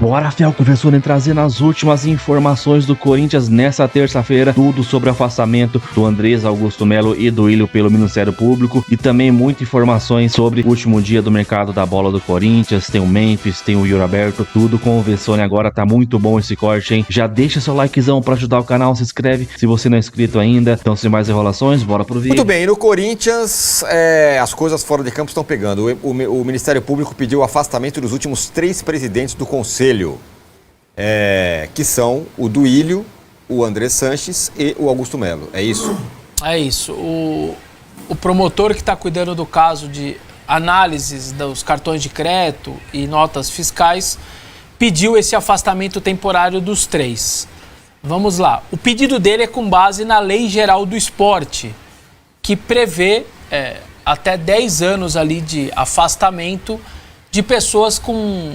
Bora, Felco, professor, trazendo as últimas informações do Corinthians nessa terça-feira. Tudo sobre o afastamento do Andrés Augusto Melo e do Willian pelo Ministério Público. E também muitas informações sobre o último dia do mercado da bola do Corinthians. Tem o Memphis, tem o Yuri Aberto, tudo com o Vessone agora. Tá muito bom esse corte, hein? Já deixa seu likezão pra ajudar o canal, se inscreve se você não é inscrito ainda. Então, sem mais enrolações, bora pro vídeo. Muito bem, no Corinthians, as coisas fora de campo estão pegando. O Ministério Público pediu o afastamento dos últimos 3 presidentes do Conselho, que são o do Willian, o André Sanches e o Augusto Melo. É isso? É isso. O promotor que está cuidando do caso de análises dos cartões de crédito e notas fiscais pediu esse afastamento temporário dos 3. Vamos lá. O pedido dele é com base na Lei Geral do Esporte, que prevê até 10 anos ali de afastamento de pessoas com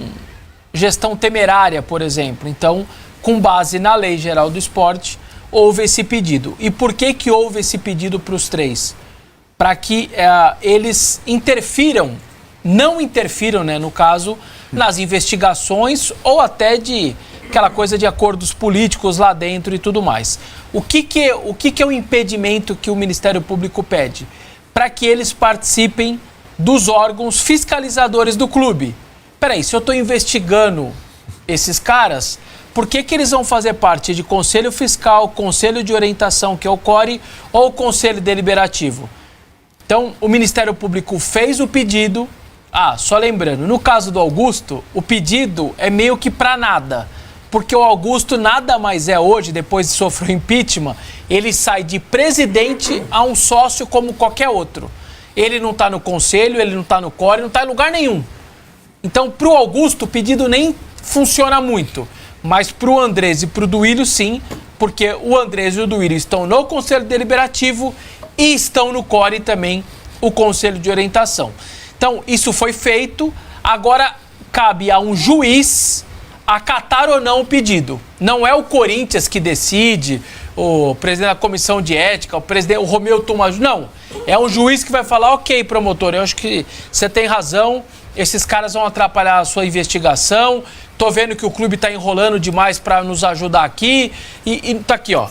gestão temerária, por exemplo. Então, com base na Lei Geral do Esporte, houve esse pedido. E por que houve esse pedido para os 3? Para que eles não interfiram, né, no caso, nas investigações ou até de aquela coisa de acordos políticos lá dentro e tudo mais. O que é o impedimento que o Ministério Público pede? Para que eles participem dos órgãos fiscalizadores do clube. Peraí, se eu estou investigando esses caras, por que eles vão fazer parte de Conselho Fiscal, Conselho de Orientação, que é o CORE, ou Conselho Deliberativo? Então, o Ministério Público fez o pedido. Só lembrando, no caso do Augusto, o pedido é meio que para nada. Porque o Augusto nada mais é hoje, depois de sofrer impeachment, ele sai de presidente a um sócio como qualquer outro. Ele não está no Conselho, ele não está no CORE, não está em lugar nenhum. Então, para o Augusto, o pedido nem funciona muito. Mas para o Andrés e para o Duílio, sim, porque o Andrés e o Duílio estão no Conselho Deliberativo e estão no CORE também, o Conselho de Orientação. Então, isso foi feito. Agora, cabe a um juiz acatar ou não o pedido. Não é o Corinthians que decide, o presidente da comissão de ética, o Romeu Tomás. Não. É um juiz que vai falar: ok, promotor, eu acho que você tem razão, esses caras vão atrapalhar a sua investigação, tô vendo que o clube tá enrolando demais para nos ajudar aqui, e tá aqui, ó,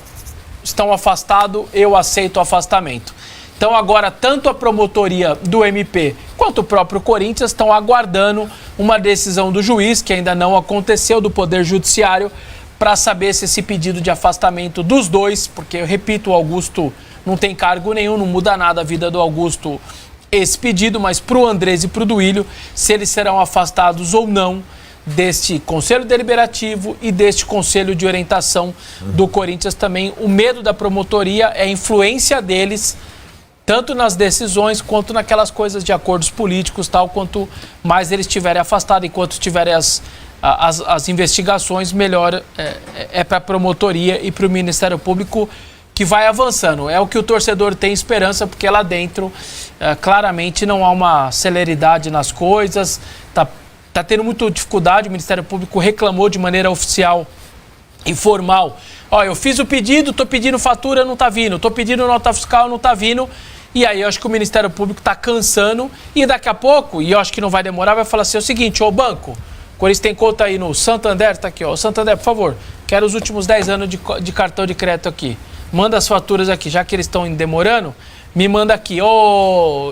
estão afastados, eu aceito o afastamento. Então agora, tanto a promotoria do MP quanto o próprio Corinthians estão aguardando uma decisão do juiz, que ainda não aconteceu, do Poder Judiciário, para saber se esse pedido de afastamento dos dois, porque, eu repito, o Augusto não tem cargo nenhum, não muda nada a vida do Augusto esse pedido, mas para o Andrés e para o Duílio, se eles serão afastados ou não deste Conselho Deliberativo e deste Conselho de Orientação do Corinthians também. O medo da promotoria é a influência deles, tanto nas decisões quanto naquelas coisas de acordos políticos, tal. Quanto mais eles estiverem afastados, enquanto tiverem as investigações, melhor é para a promotoria e para o Ministério Público, que vai avançando. É o que o torcedor tem esperança, porque lá dentro claramente não há uma celeridade nas coisas, tá tendo muita dificuldade. O Ministério Público reclamou de maneira oficial e formal: eu fiz o pedido, tô pedindo fatura, não tá vindo, tô pedindo nota fiscal, não tá vindo. E aí eu acho que o Ministério Público tá cansando, e daqui a pouco, e eu acho que não vai demorar, vai falar assim: é o seguinte, banco, o Corinthians tem conta aí no Santander, tá aqui, Santander, por favor, quero os últimos 10 anos de cartão de crédito aqui, manda as faturas aqui, já que eles estão demorando, me manda aqui.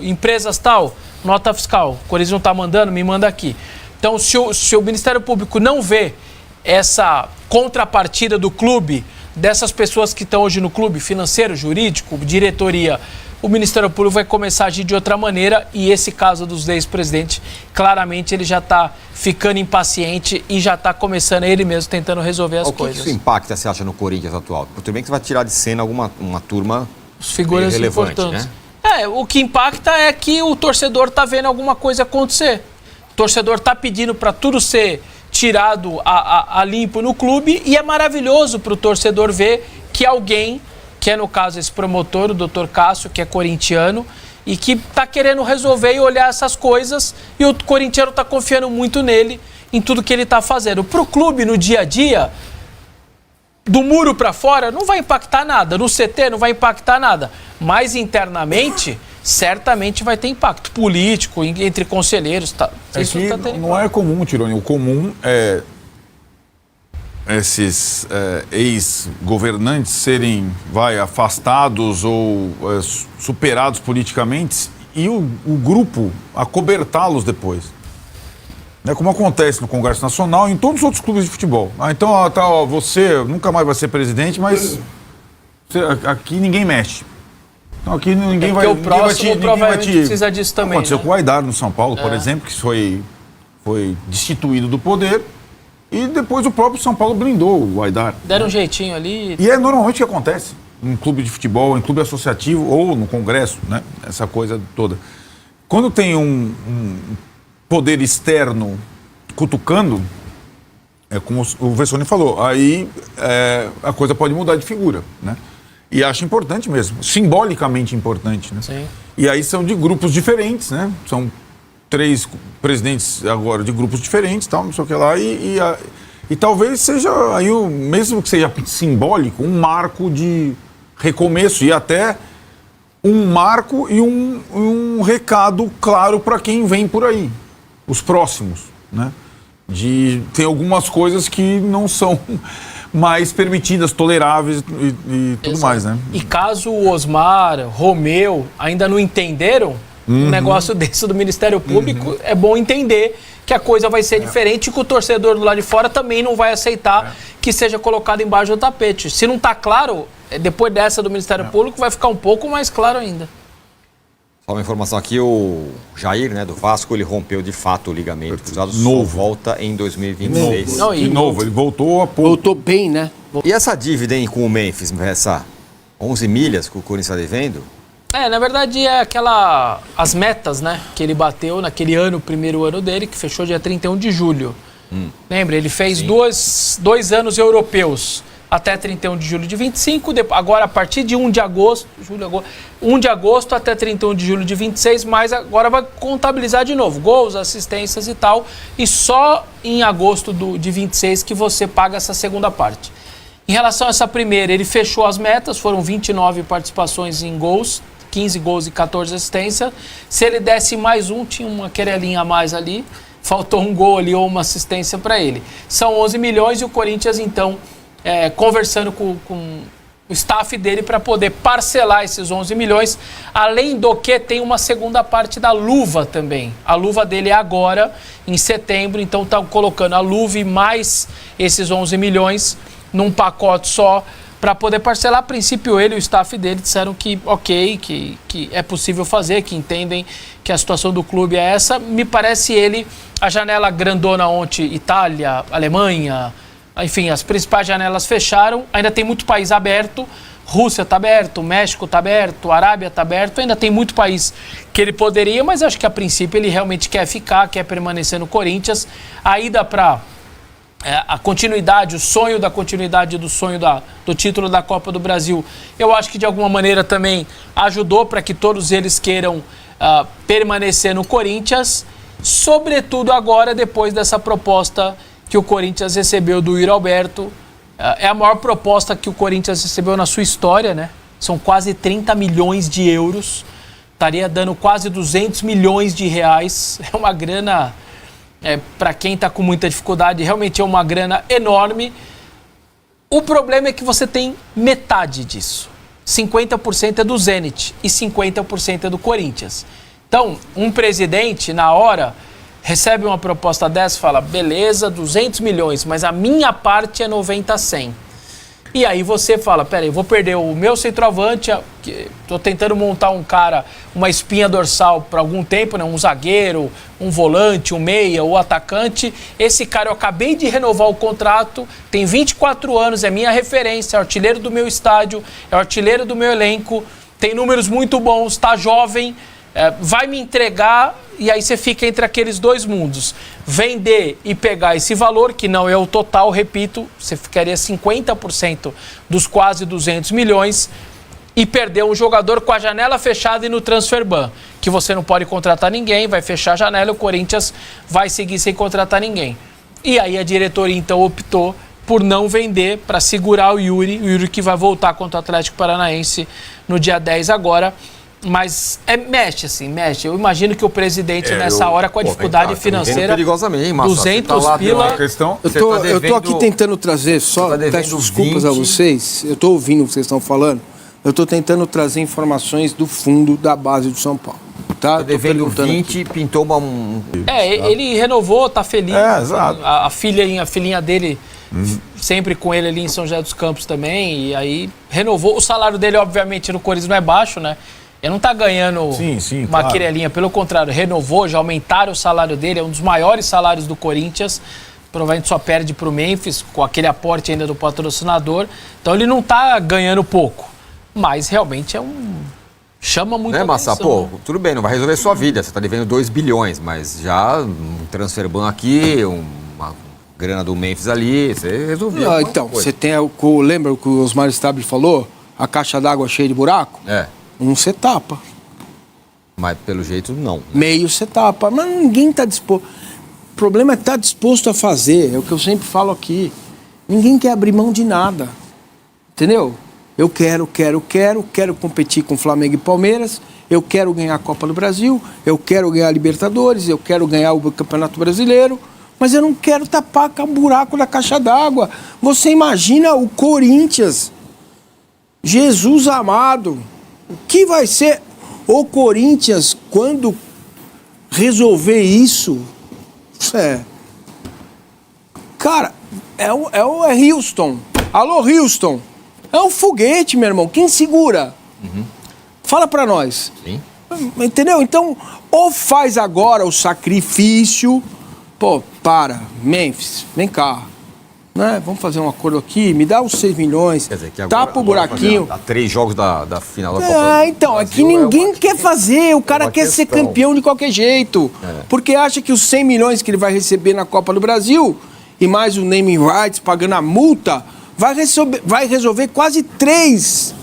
Empresas tal, nota fiscal, o Corinthians não tá mandando, me manda aqui. Então, se o Ministério Público não vê essa contrapartida do clube, dessas pessoas que estão hoje no clube, financeiro, jurídico, diretoria, o Ministério Público vai começar a agir de outra maneira, e esse caso dos ex-presidentes, claramente ele já está ficando impaciente e já está começando ele mesmo tentando resolver as coisas. O que isso impacta, você acha, no Corinthians atual? Tudo bem que você vai tirar de cena uma turma figuras relevante, importantes, né? O que impacta é que o torcedor está vendo alguma coisa acontecer. O torcedor está pedindo para tudo ser tirado a limpo no clube, e é maravilhoso para o torcedor ver que alguém, que é no caso esse promotor, o Dr. Cássio, que é corintiano, e que está querendo resolver e olhar essas coisas, e o corintiano está confiando muito nele, em tudo que ele está fazendo. Para o clube, no dia a dia, do muro para fora, não vai impactar nada, no CT não vai impactar nada, mas internamente certamente vai ter impacto político entre conselheiros. Tá? Não é comum, Tironi. O comum é esses ex-governantes serem, afastados ou superados politicamente e o grupo acobertá-los depois. Como acontece no Congresso Nacional e em todos os outros clubes de futebol. Então, você nunca mais vai ser presidente, mas aqui ninguém mexe. Então, aqui ninguém vai... o próximo provavelmente precisa disso também. Aconteceu com o Aidar no São Paulo, por exemplo, que foi destituído do poder e depois o próprio São Paulo blindou o Aidar. Deram um jeitinho ali. E é normalmente o que acontece em clube de futebol, em clube associativo ou no Congresso, né? Essa coisa toda. Quando tem um poder externo cutucando, como o Vessone falou, aí a coisa pode mudar de figura, né? E acho importante mesmo, simbolicamente importante, né? Sim. E aí são de grupos diferentes, né? São 3 presidentes agora de grupos diferentes, tal, não sei o que lá, e talvez seja aí, mesmo que seja simbólico, um marco de recomeço e até um marco e um recado claro para quem vem por aí, os próximos, né? Tem algumas coisas que não são mais permitidas, toleráveis e tudo mais, né? E caso o Osmar, Romeu ainda não entenderam um negócio desse do Ministério Público, é bom entender que a coisa vai ser diferente e que o torcedor do lado de fora também não vai aceitar que seja colocado embaixo do tapete. Se não está claro, depois dessa do Ministério Público vai ficar um pouco mais claro ainda. Só uma informação aqui, o Jair, né, do Vasco, ele rompeu de fato o ligamento cruzado, Novo. só volta em 2026. Não, De novo, ele voltou a pouco. Voltou bem, né? E essa dívida, hein, com o Memphis, essa 11 milhas que o Corinthians está devendo? Na verdade as metas, né, que ele bateu naquele ano, o primeiro ano dele, que fechou dia 31 de julho. Lembra, ele fez dois anos europeus até 31 de julho de 25, agora a partir de 1 de agosto, 1 de agosto até 31 de julho de 26, mas agora vai contabilizar de novo, gols, assistências e tal, e só em agosto de 26 que você paga essa segunda parte. Em relação a essa primeira, ele fechou as metas, foram 29 participações em gols, 15 gols e 14 assistências. Se ele desse mais um, tinha uma querelinha a mais ali, faltou um gol ali ou uma assistência para ele. São 11 milhões e o Corinthians, então, conversando com o staff dele para poder parcelar esses 11 milhões, além do que tem uma segunda parte da luva também. A luva dele é agora, em setembro, então está colocando a luva e mais esses 11 milhões num pacote só, para poder parcelar. A princípio, ele e o staff dele disseram que ok, que é possível fazer, que entendem que a situação do clube é essa. Me parece a janela grandona ontem, Itália, Alemanha, enfim, as principais janelas fecharam, ainda tem muito país aberto, Rússia está aberto, México está aberto, Arábia está aberto, ainda tem muito país que ele poderia, mas acho que a princípio ele realmente quer ficar, quer permanecer no Corinthians. A ida para a continuidade, o sonho da continuidade do sonho do título da Copa do Brasil, eu acho que de alguma maneira também ajudou para que todos eles queiram permanecer no Corinthians, sobretudo agora depois dessa proposta que o Corinthians recebeu do Yuri Alberto. É a maior proposta que o Corinthians recebeu na sua história, né? São quase 30 milhões de euros, estaria dando quase 200 milhões de reais, é uma grana... para quem está com muita dificuldade, realmente é uma grana enorme. O problema é que você tem metade disso. 50% é do Zenit e 50% é do Corinthians. Então, um presidente, na hora, recebe uma proposta dessa e fala, beleza, 200 milhões, mas a minha parte é 90-100. E aí você fala, peraí, eu vou perder o meu centroavante, estou tentando montar um cara, uma espinha dorsal por algum tempo, né? Um zagueiro, um volante, um meia, ou atacante. Esse cara eu acabei de renovar o contrato, tem 24 anos, é minha referência, é o artilheiro do meu estádio, é o artilheiro do meu elenco, tem números muito bons, está jovem, vai me entregar, e aí você fica entre aqueles dois mundos. Vender e pegar esse valor, que não é o total, repito, você ficaria 50% dos quase 200 milhões e perder um jogador com a janela fechada e no transfer ban, que você não pode contratar ninguém, vai fechar a janela e o Corinthians vai seguir sem contratar ninguém. E aí a diretoria então optou por não vender, para segurar o Yuri que vai voltar contra o Atlético Paranaense no dia 10 agora. Mas mexe, assim, mexe. Eu imagino que o presidente, nessa hora, com a dificuldade financeira... perigosamente, hein, Massa? 200 tá pila... Questão... Eu tô aqui tentando trazer, só peço desculpas a vocês, eu tô ouvindo o que vocês estão falando, eu tô tentando trazer informações do fundo da base do São Paulo. Tá devendo 20, pintou ele renovou, tá feliz. Exato. A filhinha dele... Sempre com ele ali em São José dos Campos também, e aí renovou. O salário dele, obviamente, no Corinthians não é baixo, né? Ele não tá ganhando uma quirelinha, pelo contrário, renovou, já aumentaram o salário dele, é um dos maiores salários do Corinthians, provavelmente só perde pro Memphis, com aquele aporte ainda do patrocinador, então ele não tá ganhando pouco, mas realmente chama muito atenção. Massa? Pô, tudo bem, não vai resolver sua vida, você tá devendo 2 bilhões, mas já um transfer ban aqui, uma grana do Memphis ali, você resolveu. Então, você tem lembra o que o Osmar Stabile falou? A caixa d'água cheia de buraco? Você tapa. Mas pelo jeito não. Né? Meio você tapa. Mas ninguém tá disposto. O problema é estar disposto a fazer. É o que eu sempre falo aqui. Ninguém quer abrir mão de nada. Entendeu? Eu quero competir com Flamengo e Palmeiras. Eu quero ganhar a Copa do Brasil. Eu quero ganhar a Libertadores. Eu quero ganhar o Campeonato Brasileiro. Mas eu não quero tapar com o buraco da caixa d'água. Você imagina o Corinthians. Jesus amado. O que vai ser o Corinthians quando resolver isso? Cara, é Houston. Alô, Houston. É um foguete, meu irmão. Quem segura? Fala pra nós. Sim. Entendeu? Então, ou faz agora o sacrifício... Pô, Memphis, vem cá. Né? Vamos fazer um acordo aqui, me dá os 6 milhões, quer dizer, que agora, tapa o buraquinho. Dá 3 jogos da final da Copa. Então, é que ninguém quer fazer, o cara quer ser campeão de qualquer jeito. Porque acha que os 100 milhões que ele vai receber na Copa do Brasil, e mais o naming rights, pagando a multa, vai resolver quase 3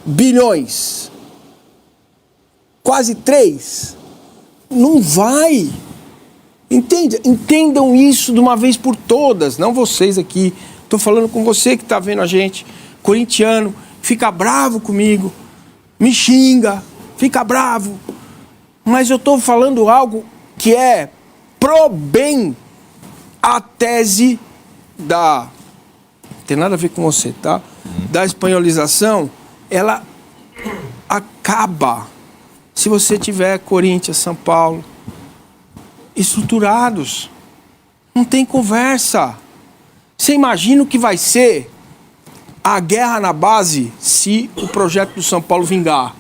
bilhões. Quase 3. Não vai. Entendam isso de uma vez por todas, não vocês aqui. Estou falando com você que está vendo a gente, corintiano, fica bravo comigo, me xinga, fica bravo. Mas eu estou falando algo que é pro bem a tese da... Não tem nada a ver com você, tá? Da espanholização, ela acaba se você tiver Corinthians, São Paulo, estruturados. Não tem conversa. Você imagina o que vai ser a guerra na base se o projeto do São Paulo vingar?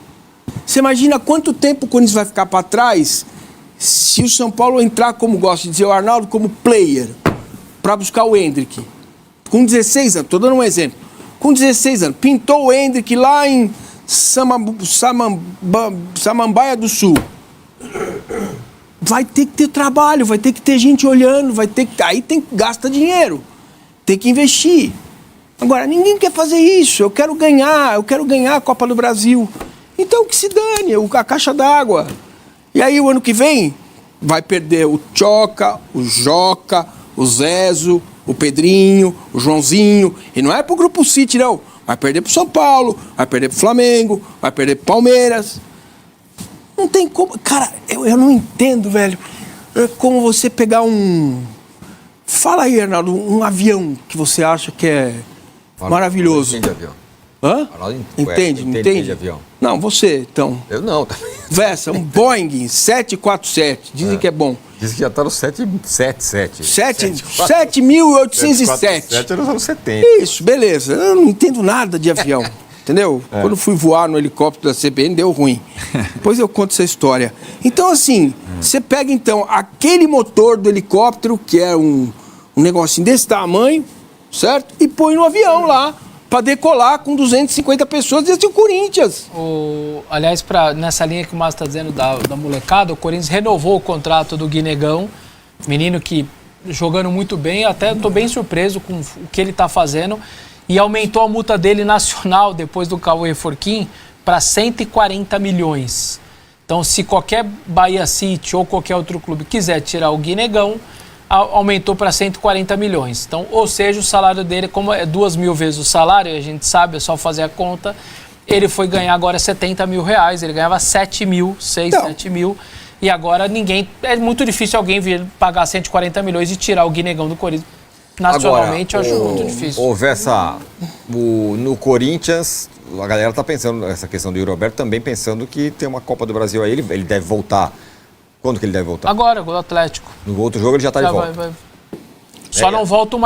Você imagina quanto tempo o Corinthians vai ficar para trás se o São Paulo entrar, como gosta de dizer o Arnaldo, como player, para buscar o Hendrick? Com 16 anos, estou dando um exemplo. Com 16 anos, pintou o Hendrick lá em Samambaia do Sul. Vai ter que ter trabalho, vai ter que ter gente olhando, aí gasta dinheiro, tem que investir. Agora, ninguém quer fazer isso. Eu quero ganhar a Copa do Brasil. Então que se dane, a caixa d'água. E aí o ano que vem vai perder o Tchoca, o Joca, o Zezo, o Pedrinho, o Joãozinho. E não é pro Grupo City, não. Vai perder pro São Paulo, vai perder pro Flamengo, vai perder pro Palmeiras. Não tem como... Cara, eu não entendo, velho. É como você pegar um... Fala aí, Arnaldo, um avião que você acha que é maravilhoso. Entende avião. Hã? Entende de avião. Não, você, então. Eu não. Versa, um Boeing 747. Dizem que é bom. Dizem que já tá no 777. 7.807. Era nos anos 70. Isso, beleza. Eu não entendo nada de avião. Entendeu? Quando fui voar no helicóptero da CBN, deu ruim. Depois eu conto essa história. Então, assim, você pega, então, aquele motor do helicóptero, que é um negocinho desse tamanho, certo? E põe no avião lá, para decolar com 250 pessoas desde o Corinthians. Aliás, nessa linha que o Márcio está dizendo da molecada, o Corinthians renovou o contrato do Guinegão, menino que jogando muito bem, até estou bem surpreso com o que ele está fazendo. E aumentou a multa dele nacional, depois do Cauê Forquim, para 140 milhões. Então, se qualquer Bahia City ou qualquer outro clube quiser tirar o Guinegão, aumentou para 140 milhões. Então, ou seja, o salário dele, como é 2.000 vezes o salário, a gente sabe, é só fazer a conta, Ele foi ganhar agora 70 mil reais, ele ganhava 7 mil, 7 mil, e agora é muito difícil alguém vir pagar 140 milhões e tirar o Guinegão do Corinthians. Nacionalmente, agora, eu acho muito difícil. Houve no Corinthians, a galera tá pensando, essa questão do Yuri Alberto, também pensando que tem uma Copa do Brasil aí, ele deve voltar. Quando que ele deve voltar? Agora, gol do Atlético. No outro jogo ele já tá de volta. Vai. Só não volta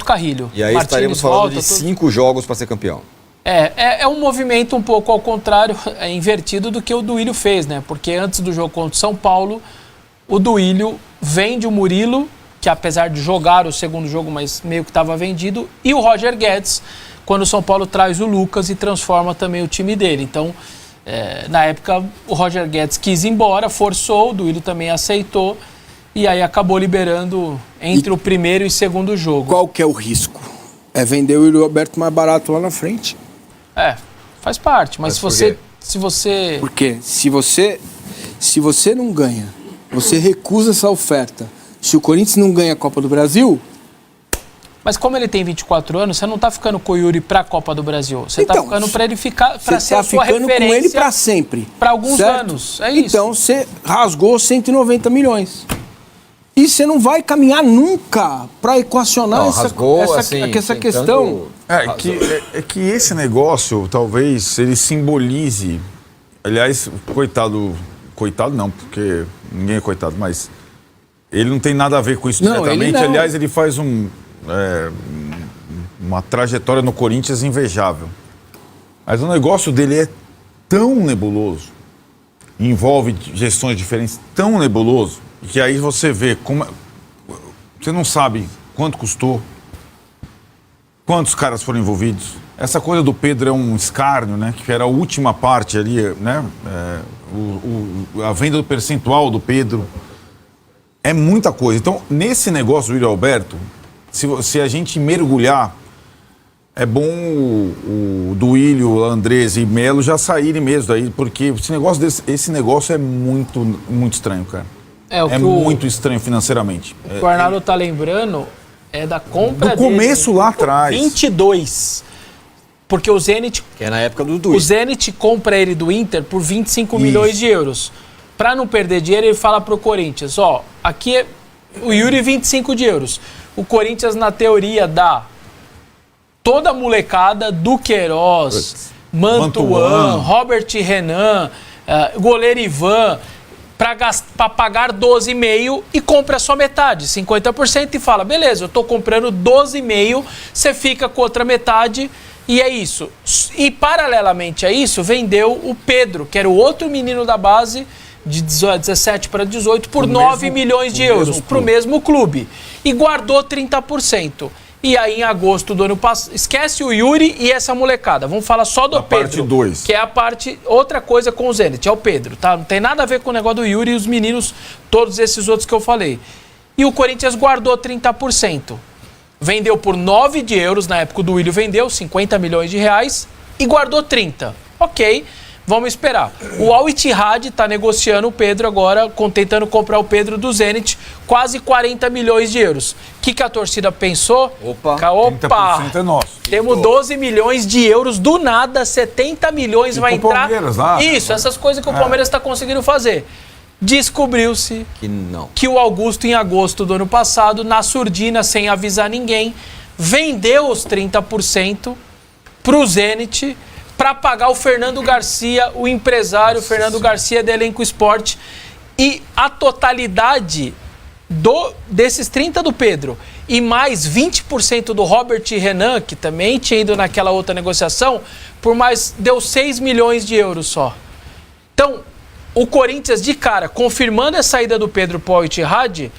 o Carrilho. E aí estaremos falando de 5 jogos para ser campeão. É um movimento um pouco ao contrário, invertido do que o Duílio fez, né? Porque antes do jogo contra o São Paulo, o Duílio vende o Murilo, que apesar de jogar o segundo jogo, mas meio que estava vendido, e o Roger Guedes, quando o São Paulo traz o Lucas e transforma também o time dele. Então, na época, o Roger Guedes quis ir embora, forçou, o Duílio também aceitou, e aí acabou liberando entre o primeiro e segundo jogo. Qual que é o risco? É vender o Yuri Alberto mais barato lá na frente. Faz parte, mas se você... Porque se você não ganha, você recusa essa oferta. Se o Corinthians não ganha a Copa do Brasil... Mas como ele tem 24 anos, você não tá ficando com o Yuri pra Copa do Brasil. Você tá ficando pra ele ficar, pra ser a sua referência. Você tá ficando com ele pra sempre. Pra alguns anos, é isso. Então você rasgou 190 milhões. E você não vai caminhar nunca para equacionar essa questão. É que esse negócio, talvez, ele simbolize... Aliás, coitado não, porque ninguém é coitado, mas ele não tem nada a ver com isso diretamente. Aliás, ele faz uma trajetória no Corinthians invejável. Mas o negócio dele é tão nebuloso, envolve gestões diferentes, tão nebuloso, que aí você vê como... Você não sabe quanto custou, quantos caras foram envolvidos. Essa coisa do Pedro é um escárnio, né? Que era a última parte ali, né? A venda do percentual do Pedro. É muita coisa. Então, nesse negócio do Yuri Alberto, se a gente mergulhar, é bom o Duílio, Andrés e Melo já saírem mesmo daí, porque esse negócio é muito, muito estranho, cara. Muito estranho financeiramente. O Arnaldo tá lembrando da compra do começo lá atrás. 22. Porque o Zenit... Que é na época do Duílio. O Zenit compra ele do Inter por 25 milhões de euros. Para não perder dinheiro, ele fala pro Corinthians, aqui é o Yuri 25 de euros. O Corinthians, na teoria, dá toda a molecada do Queiroz, Mantuan, Robert Renan, goleiro Ivan, para pagar 12,5 e compra só metade, 50%, e fala, beleza, eu tô comprando 12,5, você fica com outra metade, e é isso. E paralelamente a isso, vendeu o Pedro, que era o outro menino da base, de 17 para 18, por 9 milhões de euros, para o mesmo clube. E guardou 30%. E aí, em agosto do ano passado... Esquece o Yuri e essa molecada. Vamos falar só do Pedro. Parte 2. Que é a parte... Outra coisa com o Zenit, é o Pedro, tá? Não tem nada a ver com o negócio do Yuri e os meninos, todos esses outros que eu falei. E o Corinthians guardou 30%. Vendeu por 9 de euros, na época o Duílio vendeu 50 milhões de reais e guardou 30. Ok, vamos esperar. O Al Ittihad está negociando o Pedro agora, tentando comprar o Pedro do Zenit, quase 40 milhões de euros. O que a torcida pensou? Opa, 30% é nosso. Temos 12 milhões de euros, do nada, 70 milhões vai entrar. Isso, essas coisas que o Palmeiras está conseguindo fazer. Descobriu-se que o Augusto, em agosto do ano passado, na surdina, sem avisar ninguém, vendeu os 30% para o Zenit para pagar o Fernando Garcia, o empresário Fernando Garcia da Elenco Esporte. E a totalidade desses 30% do Pedro e mais 20% do Robert Renan, que também tinha ido naquela outra negociação, deu 6 milhões de euros só. Então, o Corinthians, de cara, confirmando a saída do Pedro para o Al Ittihad,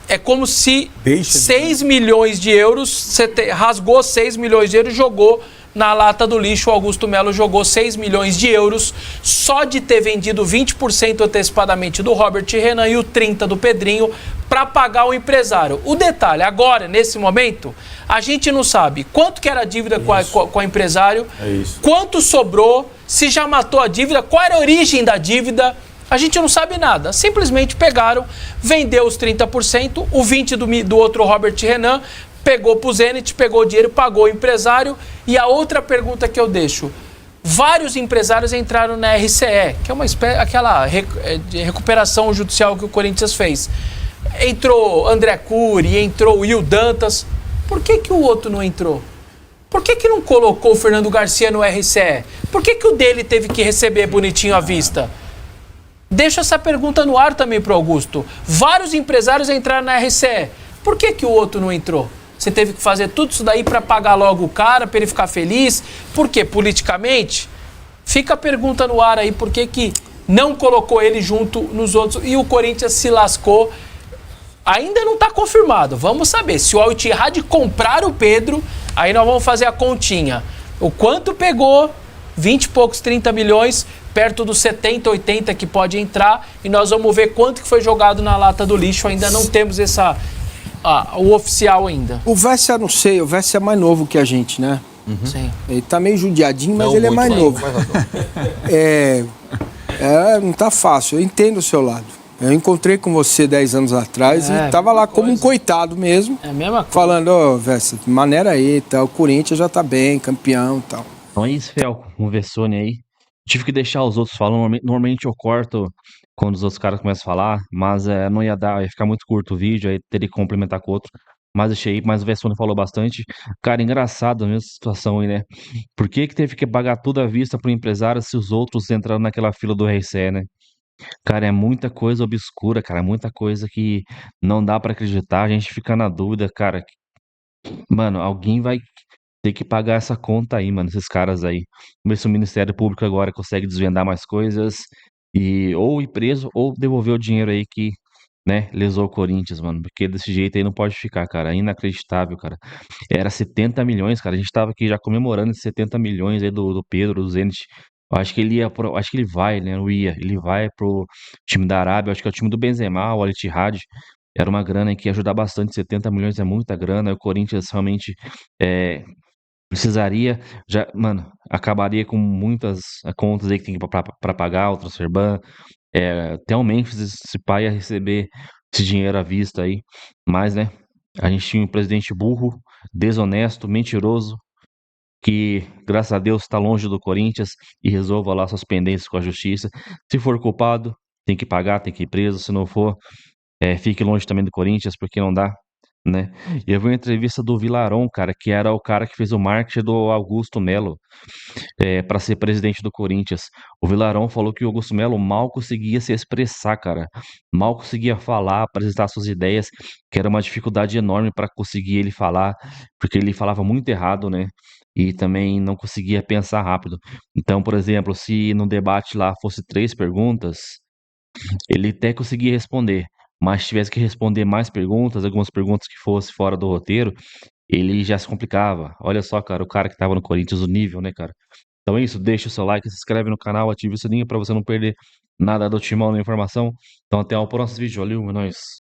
é como se 6 milhões de euros, você rasgou 6 milhões de euros e jogou na lata do lixo. O Augusto Melo jogou 6 milhões de euros só de ter vendido 20% antecipadamente do Robert Renan e o 30% do Pedrinho para pagar o empresário. O detalhe, agora, nesse momento, a gente não sabe quanto que era a dívida com o empresário, quanto sobrou, se já matou a dívida, qual era a origem da dívida. A gente não sabe nada. Simplesmente pegaram, vendeu os 30%, o 20% do outro Robert Renan, pegou pro Zenit, pegou o dinheiro, pagou o empresário. E a outra pergunta que eu deixo, vários empresários entraram na RCE, que é uma espécie, aquela de recuperação judicial que o Corinthians fez. Entrou André Cury, entrou Will Dantas. Por que o outro não entrou? Por que não colocou o Fernando Garcia no RCE? Por que o dele teve que receber bonitinho à vista? Deixa essa pergunta no ar também pro Augusto. Vários empresários entraram na RCE. Por que o outro não entrou? Você teve que fazer tudo isso daí para pagar logo o cara, para ele ficar feliz? Por quê? Politicamente? Fica a pergunta no ar aí, por que não colocou ele junto nos outros e o Corinthians se lascou? Ainda não está confirmado. Vamos saber. Se o Al Ittihad comprar o Pedro, aí nós vamos fazer a continha. O quanto pegou? 20 e poucos, 30 milhões, perto dos 70, 80 que pode entrar, e nós vamos ver quanto que foi jogado na lata do lixo. Ainda não temos o oficial ainda. O Vessa, não sei, o Vessa é mais novo que a gente, né? Sim. Ele tá meio judiadinho, mas Não ele é muito, mais mas- novo. mas- Não tá fácil, eu entendo o seu lado. Eu encontrei com você 10 anos atrás e tava lá como um coitado mesmo, É a mesma coisa. falando, ó, Vessa, maneira aí, tal, o Corinthians já tá bem, campeão e tal. Então é isso, Fel, com o Vessone aí. Tive que deixar os outros falando. Normalmente eu corto quando os outros caras começam a falar, mas não ia dar, ia ficar muito curto o vídeo, aí teria que complementar com o outro. Mas deixei, mas o Vessone falou bastante. Cara, engraçado a mesma situação aí, né? Por que teve que pagar tudo à vista pro empresário se os outros entraram naquela fila do RCE, né? Cara, é muita coisa obscura, cara, é muita coisa que não dá pra acreditar, a gente fica na dúvida, cara. Mano, alguém vai ter que pagar essa conta aí, mano, esses caras aí. Ver se o Ministério Público agora consegue desvendar mais coisas e ou ir preso ou devolver o dinheiro aí que, né, lesou o Corinthians, mano. Porque desse jeito aí não pode ficar, cara. É inacreditável, cara. Era 70 milhões, cara. A gente tava aqui já comemorando esses 70 milhões aí do Pedro, do Zenit. Eu acho que ele ia pro, acho que ele vai, né? Não ia. Ele vai pro time da Arábia, acho que é o time do Benzema, o Al Ittihad. Era uma grana que ia ajudar bastante. 70 milhões é muita grana. O Corinthians realmente é, precisaria, já, mano, acabaria com muitas contas aí que tem pra pagar, o Transferban. Até o Memphis, esse pai ia receber esse dinheiro à vista aí. Mas, né, a gente tinha um presidente burro, desonesto, mentiroso, que, graças a Deus, está longe do Corinthians e resolva lá suas pendências com a justiça. Se for culpado, tem que pagar, tem que ir preso. Se não for, fique longe também do Corinthians, porque não dá, né? E eu vi uma entrevista do Vilarón, cara, que era o cara que fez o marketing do Augusto Melo para ser presidente do Corinthians. O Vilarón falou que o Augusto Melo mal conseguia se expressar, cara. Mal conseguia falar, apresentar suas ideias, que era uma dificuldade enorme para conseguir ele falar, porque ele falava muito errado, né? E também não conseguia pensar rápido. Então, por exemplo, se no debate lá fosse 3 perguntas, ele até conseguia responder, mas se tivesse que responder mais perguntas, algumas perguntas que fosse fora do roteiro, ele já se complicava. Olha só, cara, o cara que tava no Corinthians, o nível, né, cara? Então é isso, deixa o seu like, se inscreve no canal, ative o sininho pra você não perder nada do Timão na informação. Então até o próximo vídeo, valeu, é nóis.